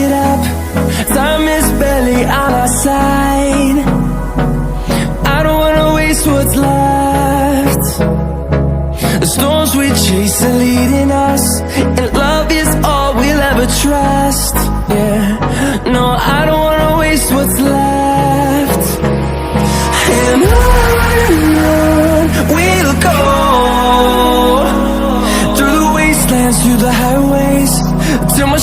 it up. Time is barely on our side. I don't wanna waste what's left. The storms we chase are leading us, and love is all we'll ever trust. Yeah, no, I don't wanna waste what's left. And on we'll go, through the wastelands, through the highways, till my